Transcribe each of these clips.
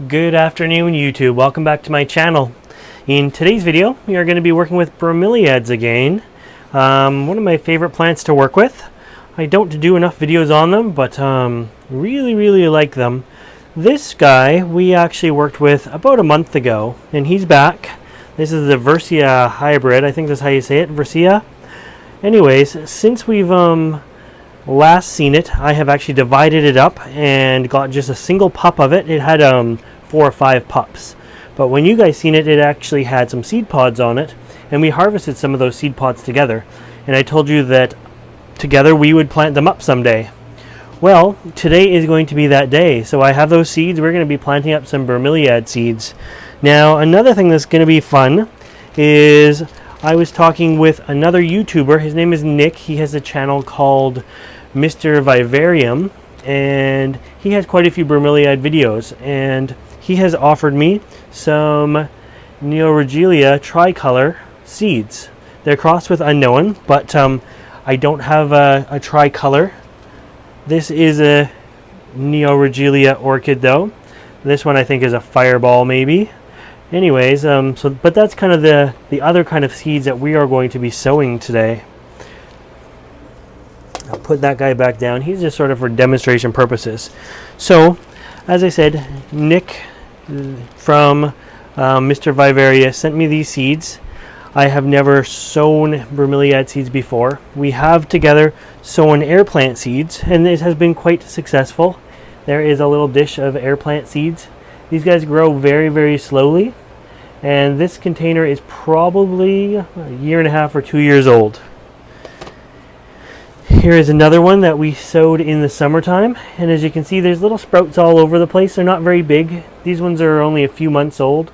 Good afternoon, YouTube. Welcome back to my channel. In today's video, we are going to be working with bromeliads again. One of my favorite plants to work with. I don't do enough videos on them, but really like them. This guy we actually worked with about a month ago, and he's back. This is the Versia hybrid. I think that's how you say it, Versia. Anyways, since we've last seen it, I have actually divided it up and got just a single pup of it. It had 4 or 5 pups, but when you guys seen it, it actually had some seed pods on it, and we harvested some of those seed pods together, and I told you that together we would plant them up someday. Well, today is going to be that day, so I have those seeds. We're going to be planting up some bromeliad seeds. Now, another thing that's going to be fun is I was talking with another YouTuber. His name is Nick. He has a channel called Mr. Vivarium, and he has quite a few bromeliad videos, and he has offered me some Neoregelia tricolor seeds. They're crossed with Unknown, but I don't have a tricolor. This is a Neoregelia orchid though. This one I think is a fireball maybe. Anyways, but that's kind of the other kind of seeds that we are going to be sowing today. I'll put that guy back down. He's just sort of for demonstration purposes. So, as I said, Nick from Mr. Vivaria sent me these seeds. I have never sown bromeliad seeds before. We have together sown air plant seeds, and it has been quite successful. There is a little dish of air plant seeds. These guys grow very slowly, and this container is probably a 1.5 or 2 years old. Here is another one that we sowed in the summertime, and as you can see, there's little sprouts all over the place. They're not very big. These ones are only a few months old,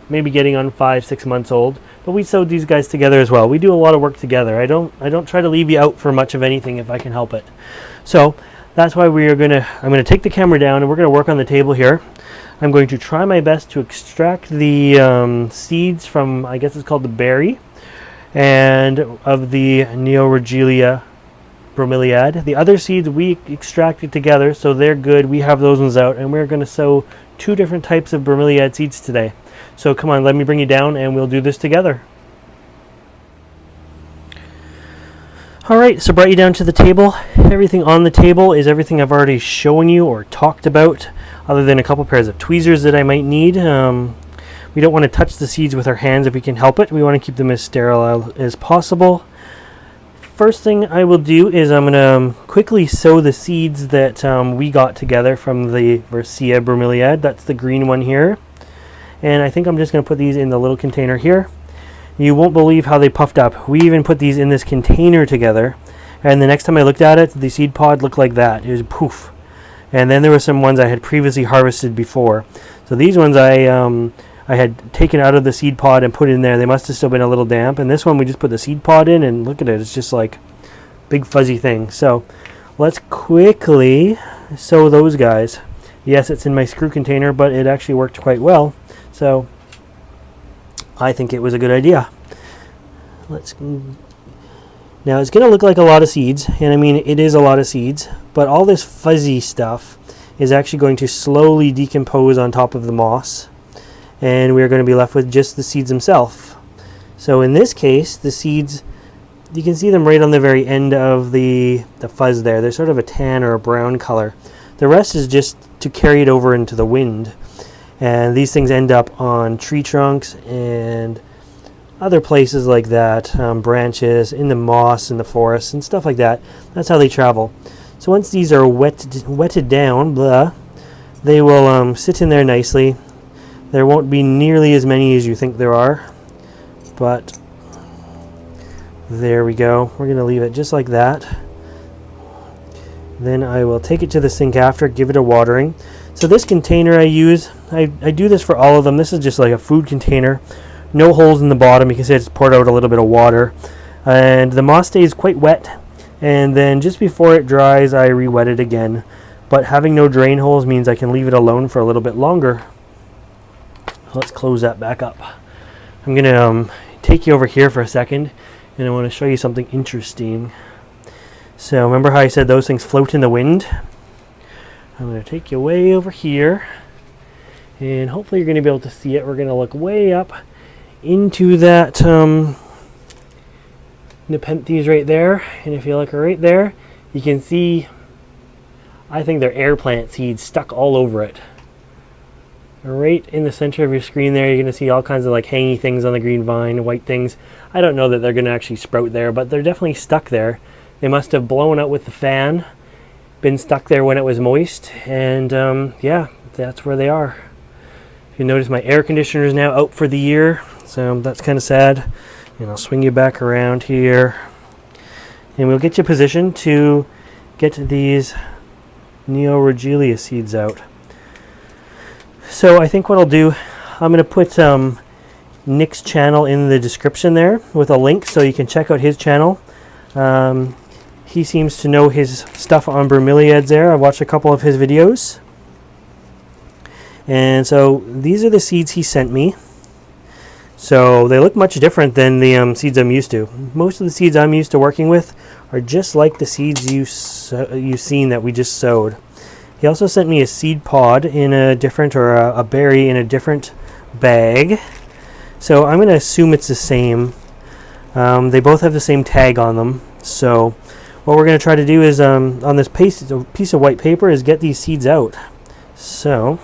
maybe getting on 5-6 months old, but we sowed these guys together as well. We do a lot of work together. I don't try to leave you out for much of anything if I can help it. So that's why I'm gonna take the camera down, and we're gonna work on the table here. I'm going to try my best to extract the seeds from, I guess it's called the berry, and of the Neoregelia bromeliad. The other seeds we extracted together, so they're good. We have those ones out, and we're going to sow 2 different types of bromeliad seeds today. So come on, let me bring you down, and we'll do this together. Alright, so brought you down to the table. Everything on the table is everything I've already shown you or talked about, other than a couple pairs of tweezers that I might need. We don't want to touch the seeds with our hands if we can help it. We want to keep them as sterile as possible. First thing I will do is I'm going to quickly sow the seeds that we got together from the Versia bromeliad. That's the green one here. And I think I'm just going to put these in the little container here. You won't believe how they puffed up. We even put these in this container together, and the next time I looked at it, the seed pod looked like that. It was poof. And then there were some ones I had previously harvested before. So these ones I had taken out of the seed pod and put in there. They must have still been a little damp. And this one we just put the seed pod in, and look at it. It's just like big fuzzy thing. So let's quickly sow those guys. Yes, it's in my screw container, but it actually worked quite well. So I think it was a good idea. Now it's going to look like a lot of seeds, and I mean it is a lot of seeds, but all this fuzzy stuff is actually going to slowly decompose on top of the moss, and we're going to be left with just the seeds themselves. So in this case, the seeds, you can see them right on the very end of the fuzz there. They're sort of a tan or a brown color. The rest is just to carry it over into the wind. And these things end up on tree trunks and other places like that, branches, in the moss, in the forest, and stuff like that. That's how they travel. So once these are wetted down, they will sit in there nicely. There won't be nearly as many as you think there are, but there we go. We're going to leave it just like that. Then I will take it to the sink after, give it a watering. So this container I use, I do this for all of them. This is just like a food container. No holes in the bottom. You can see I just poured out a little bit of water. And the moss stays quite wet. And then just before it dries, I re-wet it again. But having no drain holes means I can leave it alone for a little bit longer. Let's close that back up. I'm going to take you over here for a second, and I want to show you something interesting. So remember how I said those things float in the wind? I'm going to take you way over here, And hopefully you're going to be able to see it. We're going to look way up into that Nepenthes right there. And if you look right there, you can see, I think they're air plant seeds stuck all over it. Right in the center of your screen there, you're going to see all kinds of like hangy things on the green vine, white things. I don't know that they're going to actually sprout there, but they're definitely stuck there. They must have blown out with the fan, been stuck there when it was moist, and yeah, that's where they are. You notice my air conditioner is now out for the year, so that's kind of sad. And I'll swing you back around here, and we'll get you positioned to get these Neoregelia seeds out. So I think what I'll do, I'm going to put Nick's channel in the description there with a link so you can check out his channel. He seems to know his stuff on bromeliads there. I've watched a couple of his videos. And so these are the seeds he sent me. So they look much different than the seeds I'm used to. Most of the seeds I'm used to working with are just like the seeds you've seen that we just sowed. He also sent me a seed pod in a different, or a berry in a different bag. So I'm going to assume it's the same. They both have the same tag on them. So what we're going to try to do is, on this piece of white paper, is get these seeds out. So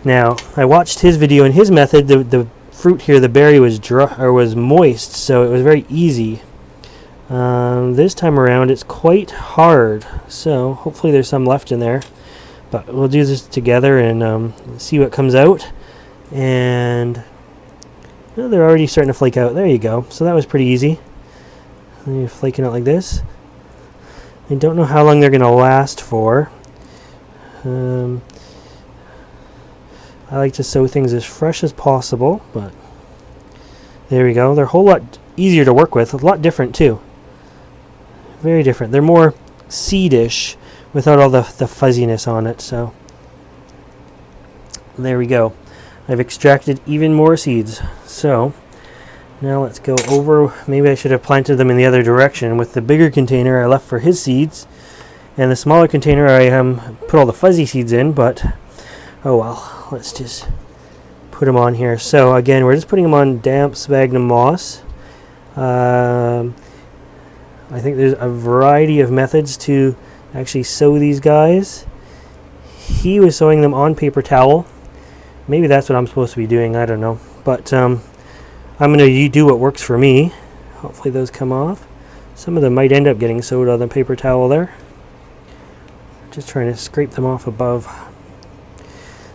now I watched his video, and his method, the fruit here, the berry was dry, or was moist, so it was very easy. This time around it's quite hard, so hopefully there's some left in there, but we'll do this together and see what comes out. And well, they're already starting to flake out. There you go. So that was pretty easy. And you're flaking out like this. I don't know how long they're going to last for. I like to sow things as fresh as possible, but there we go. They're a whole lot easier to work with, a lot different too. Very different. They're more seedish without all the fuzziness on it. So there we go. I've extracted even more seeds. So now let's go over. Maybe I should have planted them in the other direction. With the bigger container I left for his seeds, and the smaller container I put all the fuzzy seeds in, but oh well. Let's just put them on here. So again, we're just putting them on damp sphagnum moss. I think there's a variety of methods to actually sow these guys. He was sowing them on paper towel. Maybe that's what I'm supposed to be doing. I don't know. But I'm going to do what works for me. Hopefully those come off. Some of them might end up getting sowed on the paper towel there. Just trying to scrape them off above.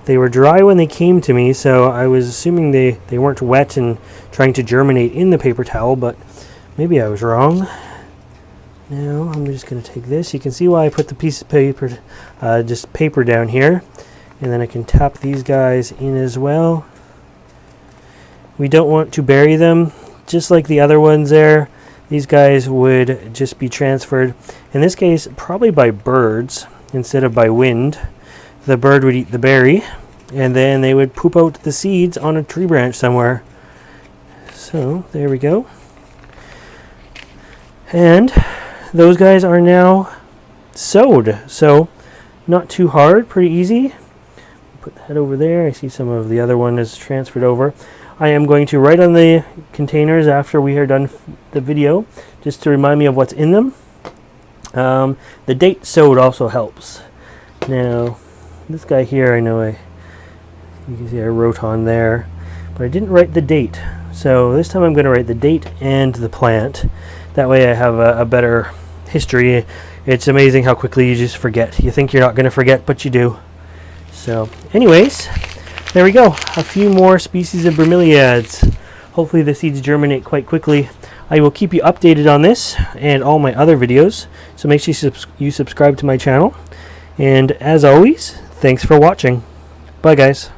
They were dry when they came to me, so I was assuming they weren't wet and trying to germinate in the paper towel, but maybe I was wrong. Now I'm just going to take this. You can see why I put the piece of paper, just paper down here, and then I can tap these guys in as well. We don't want to bury them, just like the other ones there. These guys would just be transferred, in this case, probably by birds instead of by wind. The bird would eat the berry, and then they would poop out the seeds on a tree branch somewhere. So there we go. And those guys are now sowed. So not too hard, pretty easy. Put that over there. I see some of the other one is transferred over. I am going to write on the containers after we are done the video, just to remind me of what's in them. The date sowed also helps. Now, this guy here, I know you can see I wrote on there, but I didn't write the date. So this time I'm going to write the date and the plant. That way I have a better history. It's amazing how quickly you just forget. You think you're not going to forget, but you do. So anyways, there we go. A few more species of bromeliads. Hopefully the seeds germinate quite quickly. I will keep you updated on this and all my other videos. So make sure you subscribe to my channel. And as always, thanks for watching. Bye guys.